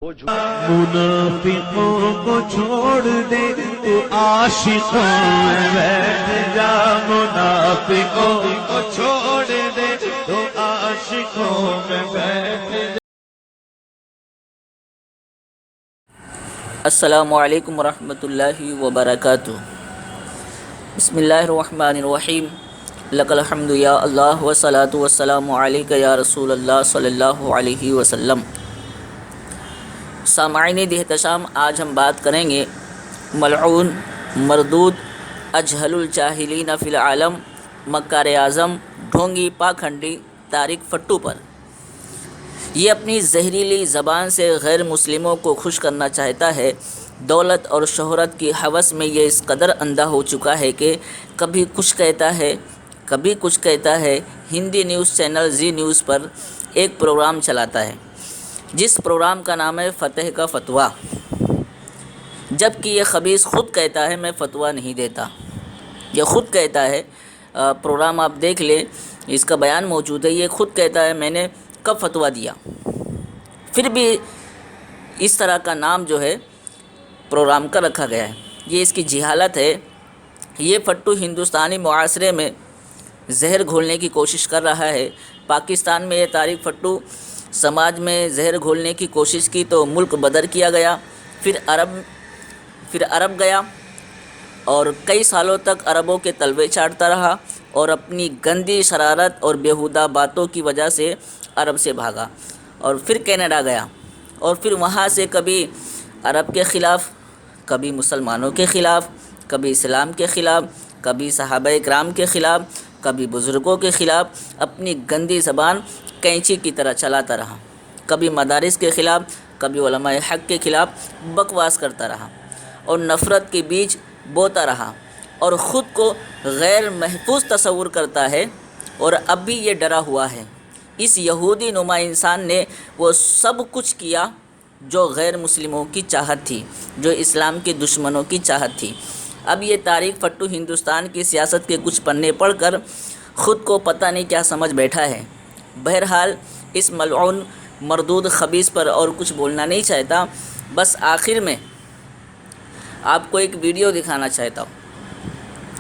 منافقوں کو چھوڑ دے تو عاشقوں میں بیٹھ جا، منافقوں کو چھوڑ دے تو عاشقوں میں بیٹھ جا۔ السلام علیکم ورحمۃ اللہ وبرکاتہ۔ بسم اللہ الرحمن الرحیم۔ لک الحمد یا اللہ والصلاۃ والسلام علیک یا رسول اللہ صلی اللہ علیہ وسلم۔ سامعین احتشام، آج ہم بات کریں گے ملعون، مردود، اجہل الجاہلین فی العالم، مکار اعظم، ڈھونگی، پاکھنڈی طارق فٹو پر۔ یہ اپنی زہریلی زبان سے غیر مسلموں کو خوش کرنا چاہتا ہے۔ دولت اور شہرت کی ہوس میں یہ اس قدر اندھا ہو چکا ہے کہ کبھی کچھ کہتا ہے، کبھی کچھ کہتا ہے۔ ہندی نیوز چینل زی نیوز پر ایک پروگرام چلاتا ہے جس پروگرام کا نام ہے فتح کا فتویٰ، جبکہ یہ خبیث خود کہتا ہے میں فتویٰ نہیں دیتا۔ یہ خود کہتا ہے، پروگرام آپ دیکھ لیں، اس کا بیان موجود ہے، یہ خود کہتا ہے میں نے کب فتویٰ دیا۔ پھر بھی اس طرح کا نام جو ہے پروگرام کا رکھا گیا ہے۔ یہ اس کی جہالت ہے۔ یہ فٹو ہندوستانی معاشرے میں زہر گھولنے کی کوشش کر رہا ہے۔ پاکستان میں یہ طارق فٹو سماج میں زہر گھولنے کی کوشش کی تو ملک بدر کیا گیا، پھر عرب گیا اور کئی سالوں تک عربوں کے تلوے چاٹتا رہا اور اپنی گندی شرارت اور بیہودہ باتوں کی وجہ سے عرب سے بھاگا اور پھر کینیڈا گیا اور پھر وہاں سے کبھی عرب کے خلاف، کبھی مسلمانوں کے خلاف، کبھی اسلام کے خلاف، کبھی صحابہ کرام کے خلاف، کبھی بزرگوں کے خلاف اپنی گندی زبان کینچی کی طرح چلاتا رہا۔ کبھی مدارس کے خلاف، کبھی علماء حق کے خلاف بکواس کرتا رہا اور نفرت کے بیج بوتا رہا اور خود کو غیر محفوظ تصور کرتا ہے، اور اب بھی یہ ڈرا ہوا ہے۔ اس یہودی نما انسان نے وہ سب کچھ کیا جو غیر مسلموں کی چاہت تھی، جو اسلام کے دشمنوں کی چاہت تھی۔ اب یہ طارق فٹو ہندوستان کی سیاست کے کچھ پنے پڑھ کر خود کو پتہ نہیں کیا سمجھ بیٹھا ہے۔ بہرحال اس ملعون، مردود خبیث پر اور کچھ بولنا نہیں چاہتا، بس آخر میں آپ کو ایک ویڈیو دکھانا چاہتا ہوں۔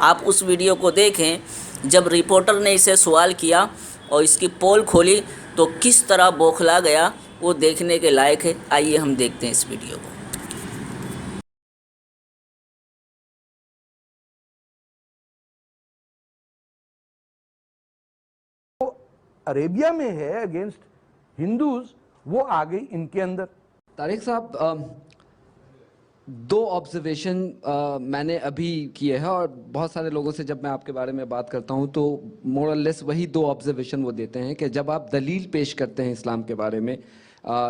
آپ اس ویڈیو کو دیکھیں جب رپورٹر نے اسے سوال کیا اور اس کی پول کھولی تو کس طرح بوکھلا گیا، وہ دیکھنے کے لائق ہے۔ آئیے ہم دیکھتے ہیں اس ویڈیو کو۔ عربیہ میں ہے اگینسٹ ہندوز، وہ آ گئی ان کے اندر۔ طارق صاحب، دو آبزرویشن میں نے ابھی کیے ہیں، اور بہت سارے لوگوں سے جب میں آپ کے بارے میں بات کرتا ہوں تو مور اور لیس وہی دو آبزرویشن وہ دیتے ہیں کہ جب آپ دلیل پیش کرتے ہیں اسلام کے بارے میں،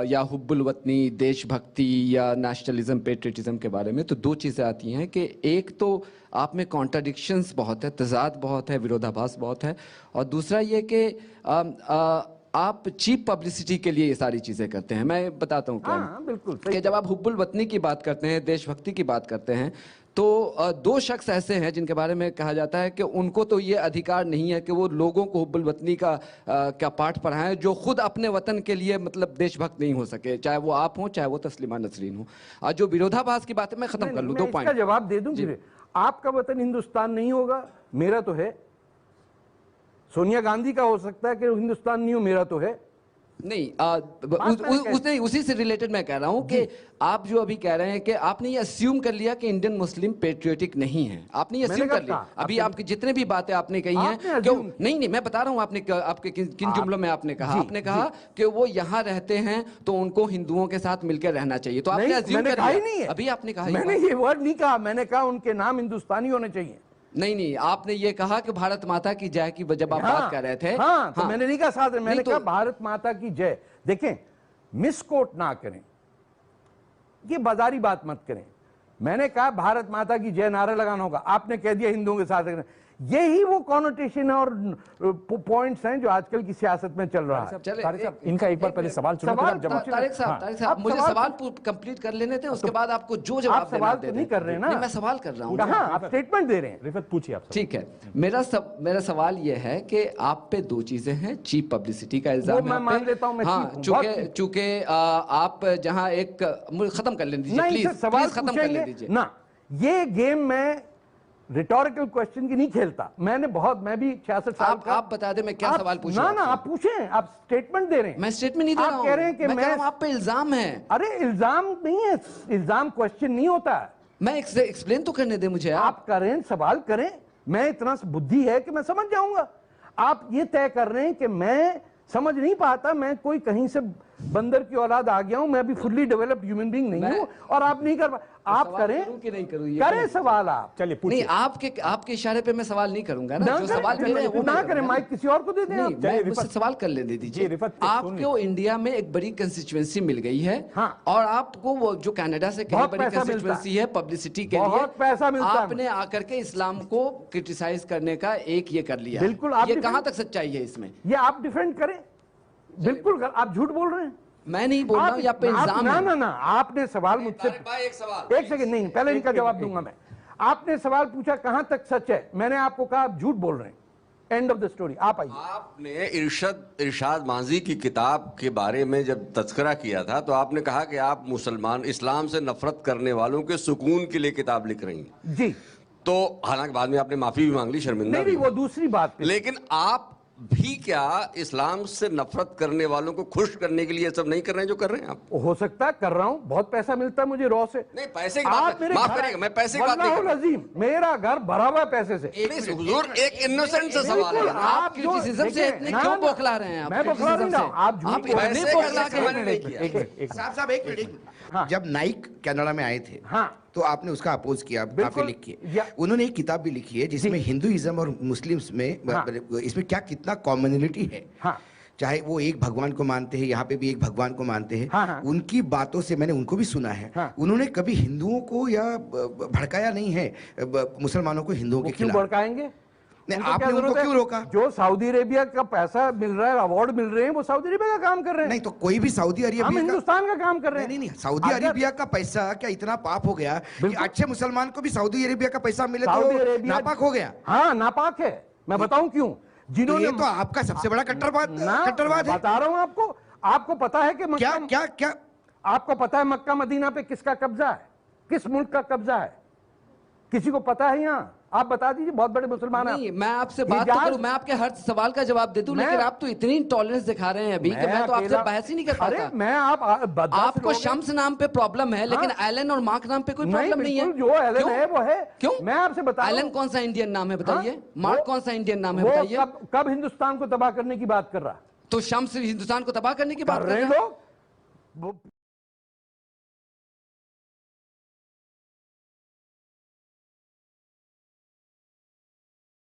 یا حب الوطنی، دیش بھکتی، یا نیشنلزم، پیٹریٹزم کے بارے میں، تو دو چیزیں آتی ہیں کہ ایک تو آپ میں کانٹرڈکشنز بہت ہے، تضاد بہت ہے، ورودھاباس بہت ہے، اور دوسرا یہ کہ آپ چیپ پبلسٹی کے لیے یہ ساری چیزیں کرتے ہیں۔ میں بتاتا ہوں کیا بالکل کہ جب آپ حب الوطنی کی بات کرتے ہیں، دیش بھکتی کی بات کرتے ہیں، تو دو شخص ایسے ہیں جن کے بارے میں کہا جاتا ہے کہ ان کو تو یہ ادھیکار نہیں ہے کہ وہ لوگوں کو حب الوطنی کا پاٹھ پڑھائیں جو خود اپنے وطن کے لیے مطلب دیش بھکت نہیں ہو سکے، چاہے وہ آپ ہوں، چاہے وہ تسلیمہ نسرین ہوں۔ اور جو ورودھاباس کی بات ہے، میں ختم کر لوں، دو میں اس کا پوائنٹ جواب دے دوں پھر۔ آپ کا وطن ہندوستان نہیں ہوگا، میرا تو ہے۔ سونیا گاندھی کا ہو سکتا ہے کہ ہندوستان نہیں ہو، میرا تو ہے۔ نہیں، اسی سے ریلیٹڈ میں کہہ رہا ہوں کہ آپ جو ابھی کہہ رہے ہیں کہ آپ نے یہ اسیوم کر لیا کہ انڈین مسلم پیٹریوٹک نہیں ہیں، آپ نے یہ اسیوم کر لیا۔ ابھی آپ کی جتنے بھی باتیں آپ نے کہی ہیں، نہیں، میں بتا رہا ہوں آپ کے کن جملوں میں آپ نے کہا، آپ نے کہا کہ وہ یہاں رہتے ہیں تو ان کو ہندوؤں کے ساتھ مل کے رہنا چاہیے، تو آپ نے اسیوم کر لیا۔ ابھی آپ نے کہا، میں نے یہ ورڈ نہیں کہا، میں نے کہا ان کے نام ہندوستانی ہونے چاہیے۔ نہیں، آپ نے یہ کہا کہ بھارت ماتا کی جے کی جب آپ بات کر رہے تھے۔ ہاں، تو میں نے نہیں کہا ساتھ، میں نے کہا بھارت ماتا کی جے۔ دیکھیں، مس کوٹ نہ کریں، یہ بازاری بات مت کریں۔ میں نے کہا بھارت ماتا کی جے نعرہ لگانا ہوگا، آپ نے کہہ دیا ہندوؤں کے ساتھ۔ یہی وہ کانوٹیشن اور پوائنٹس ہیں جو آج کل کی سیاست میں چل رہا ہے. طارق صاحب ان کا ایک بار پہلے سوال سنو پھر آپ جواب. طارق صاحب مجھے سوال کمپلیٹ کر لینے تھے, اس کے بعد آپ کو جو جواب آپ سوال تو نہیں کر رہے نا, میں سوال کر رہا ہوں. کہاں آپ اسٹیٹمنٹ دے رہے ہیں. رفت پوچھیے آپ. ٹھیک ہے, میرا سوال یہ ہے کہ آپ پہ دو چیزیں ہیں. چیپ پبلسٹی کا الزام ہے. وہ میں مان لیتا ہوں, میں چونکہ آپ جہاں ایک ختم کر لیں دیجیے پلیز, سوال ختم کر لیں دیجیے. نا یہ گیم میں ریٹوریکل کوسچن کی نہیں کھیلتا. میں بھی 66 سال کا. آپ بتا دیں میں کیا سوال پوچھ رہا ہوں. نا آپ پوچھیں, آپ سٹیٹمنٹ دے رہے ہیں. میں سٹیٹمنٹ نہیں دے رہا ہوں, آپ کہہ رہے ہیں کہ میں کہہ رہا ہوں آپ پہ الزام ہے. ارے الزام نہیں ہے, الزام کوسچن نہیں ہوتا. میں ایکسپلین تو کرنے دیں مجھے. آپ کریں, سوال کریں, میں اتنا بدھی ہے کہ میں سمجھ جاؤں گا. آپ یہ طے کر رہے ہیں کہ میں سمجھ نہیں پاتا, میں کوئی کہیں سے بندر کی اولاد آ گیا ہوں, میں ابھی فلی ڈیولپڈ ہیومن بینگ نہیں ہوں, اور آپ نہیں کر آپ کریں کہ نہیں کروں, کریں سوال. آپ چلیے نہیں, آپ کے اشارے پہ میں سوال نہیں کروں گا نا. جو سوال نہ کریں, مائک کسی اور کو دے دیں. مجھ سے سوال کر لینے دیجیے. آپ کو انڈیا میں ایک بڑی کنسٹیچوئنسی مل گئی ہے, اور آپ کو وہ جو کینیڈا سے کہیں بڑی کنسٹیچوئنسی ہے پبلسٹی کے لیے, آپ نے آ کر کے اسلام کو کرٹیسائز کرنے کا ایک یہ کر لیا. بالکل. یہ کہاں تک سچائی ہے اس میں؟ یہ آپ ڈیفینڈ کریں. بالکل آپ جھوٹ بول رہے ہیں. میں نہیں بول رہا ہوں, یہ آپ پہ الزام ہے. نا آپ نے سوال مجھ سے ایک سیکنڈ نہیں, پہلے ان کا جواب دوں گا میں. آپ نے سوال پوچھا کہاں تک سچ ہے, میں نے آپ کو کہا آپ جھوٹ بول رہے ہیں. And of the story. آپ آئیے. آپ نے ارشاد ماضی کی کتاب کے بارے میں جب تذکرہ کیا تھا تو آپ نے کہا کہ آپ اسلام سے نفرت کرنے والوں کے سکون کے لیے کتاب لکھ رہی ہیں. جی. تو حالانکہ بعد میں آپ نے معافی بھی مانگ لی, شرمندہ نہیں, وہ دوسری بات پہ. لیکن آپ بھی کیا اسلام سے نفرت کرنے والوں کو خوش کرنے کے لیے سب نہیں کر رہے ہیں جو کر رہے ہیں آپ؟ ہو سکتا ہے کر رہا ہوں, بہت پیسہ ملتا ہے مجھے رو سے. نہیں, پیسے کی بات معاف کریں گا, میں پیسے کی بات نہیں کر رہا. عظیم, میرا گھر بھرا ہوا ہے پیسے سے. حضور ایک انوسنٹ سے سوال ہے. آپ کرٹیسزم سے اتنے کیوں بوکھلا رہے ہیں؟ میں بوکھلا نہیں رہا ہوں, آپ جھوٹ بول رہے ہیں. صاحب ایک منٹ. جب نائک کینیڈا میں آئے تھے تو آپ نے اس کا اپوز کیا, کافی لکھی ہے. انہوں نے ایک کتاب بھی لکھی ہے جس میں ہندوازم اور مسلمس میں اس میں کتنا کامنلٹی ہے. چاہے وہ ایک بھگوان کو مانتے ہیں, یہاں پہ بھی ایک بھگوان کو مانتے ہیں. ان کی باتوں سے میں نے ان کو بھی سنا ہے, انہوں نے کبھی ہندوؤں کو یا بھڑکایا نہیں ہے مسلمانوں کو ہندوؤں کے خلاف. بھڑکائیں گے؟ آپ نے ان کو کیوں روکا؟ جو سعودی عربیہ کا پیسہ مل رہا ہے, ایوارڈ مل رہے ہیں, وہ سعودی عربیہ کا کام کر رہے ہیں. نہیں تو کوئی بھی سعودی عربیہ ہم ہندوستان کا کام کر رہے ہیں. نہیں, سعودی عربیہ کا پیسہ کیا اتنا پاپ ہو گیا کہ اچھے مسلمان کو بھی سعودی عربیہ کا پیسہ ملے تو ناپاک ہو گیا؟ ہاں ناپاک ہے. میں بتاؤں کیوں. جنہوں نے, یہ تو آپ کا سب سے بڑا کٹرواد ہے. بتا رہا ہوں آپ کو. آپ کو پتا ہے کہ کیا آپ کو پتا ہے مکہ مدینہ پہ کس کا قبضہ ہے, کس ملک کا قبضہ ہے؟ کسی کو پتا ہے یہاں؟ آپ بتا دیجئے. بہت بڑے مسلمان ہیں. میں آپ سے بات تو کروں, میں آپ کے ہر سوال کا جواب دے دوں, لیکن آپ تو اتنی ٹالرنس دکھا رہے ہیں ابھی کہ میں تو آپ سے بحث ہی نہیں کر پاتا. میں آپ کو شمس نام پہ پرابلم ہے, لیکن ایلن اور مارک نام پہ کوئی پرابلم نہیں ہے. جو ایلن ہے وہ ہے. کیوں؟ میں آپ سے بتا. ایلن کون سا انڈین نام ہے بتائیے, مارک کون سا انڈین نام ہے بتائیے. کب ہندوستان کو تباہ کرنے کی بات کر رہا؟ تو شمس ہندوستان کو تباہ کرنے کی بات کر رہے ہیں لوگ.